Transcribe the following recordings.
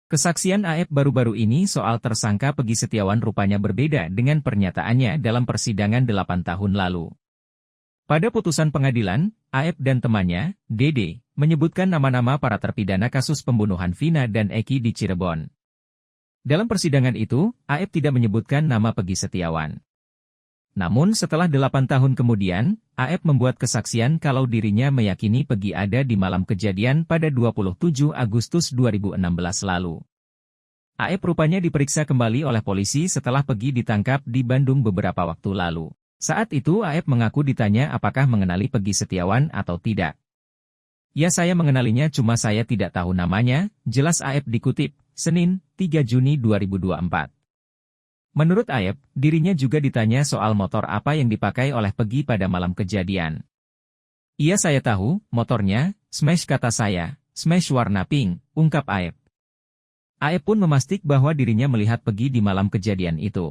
Kesaksian Aep baru-baru ini soal tersangka Peggy Setiawan rupanya berbeda dengan pernyataannya dalam persidangan 8 tahun lalu. Pada putusan pengadilan, Aep dan temannya, Dede, menyebutkan nama-nama para terpidana kasus pembunuhan Vina dan Eki di Cirebon. Dalam persidangan itu, Aep tidak menyebutkan nama Peggy Setiawan. Namun setelah 8 tahun kemudian, Aep membuat kesaksian kalau dirinya meyakini Peggy ada di malam kejadian pada 27 Agustus 2016 lalu. Aep rupanya diperiksa kembali oleh polisi setelah Peggy ditangkap di Bandung beberapa waktu lalu. Saat itu Aep mengaku ditanya apakah mengenali Peggy Setiawan atau tidak. Ya, saya mengenalinya, cuma saya tidak tahu namanya, jelas Aep dikutip, Senin, 3 Juni 2024. Menurut Aep, dirinya juga ditanya soal motor apa yang dipakai oleh Peggy pada malam kejadian. Iya, saya tahu, motornya, Smash, kata saya, Smash warna pink, ungkap Aep. Aep pun memastikan bahwa dirinya melihat Peggy di malam kejadian itu.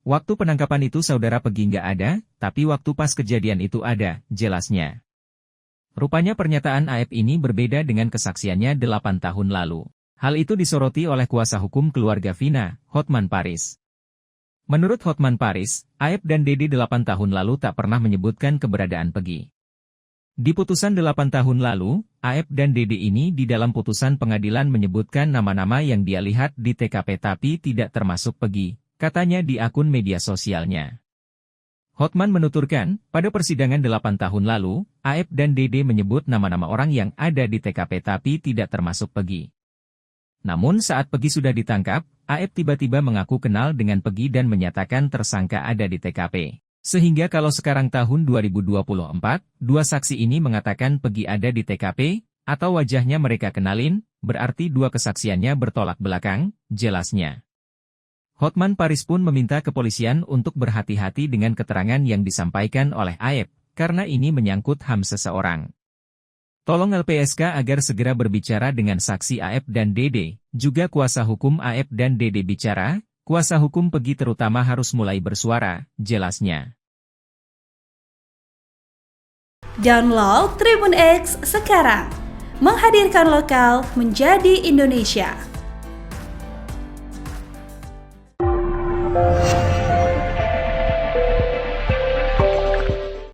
Waktu penangkapan itu saudara Peggy nggak ada, tapi waktu pas kejadian itu ada, jelasnya. Rupanya pernyataan Aep ini berbeda dengan kesaksiannya 8 tahun lalu. Hal itu disoroti oleh kuasa hukum keluarga Vina, Hotman Paris. Menurut Hotman Paris, Aep dan Dede 8 tahun lalu tak pernah menyebutkan keberadaan Peggy. Di putusan 8 tahun lalu, Aep dan Dede ini di dalam putusan pengadilan menyebutkan nama-nama yang dia lihat di TKP tapi tidak termasuk Peggy, katanya di akun media sosialnya. Hotman menuturkan, pada persidangan 8 tahun lalu, Aep dan Dede menyebut nama-nama orang yang ada di TKP tapi tidak termasuk Peggy. Namun saat Peggy sudah ditangkap, Aep tiba-tiba mengaku kenal dengan Peggy dan menyatakan tersangka ada di TKP. Sehingga kalau sekarang tahun 2024, dua saksi ini mengatakan Peggy ada di TKP, atau wajahnya mereka kenalin, berarti dua kesaksiannya bertolak belakang, jelasnya. Hotman Paris pun meminta kepolisian untuk berhati-hati dengan keterangan yang disampaikan oleh Aep, karena ini menyangkut HAM seseorang. Tolong LPSK agar segera berbicara dengan saksi Aep dan Dede, juga kuasa hukum Aep dan Dede bicara, kuasa hukum Peggy terutama harus mulai bersuara, jelasnya. Download Tribun X sekarang, menghadirkan lokal menjadi Indonesia.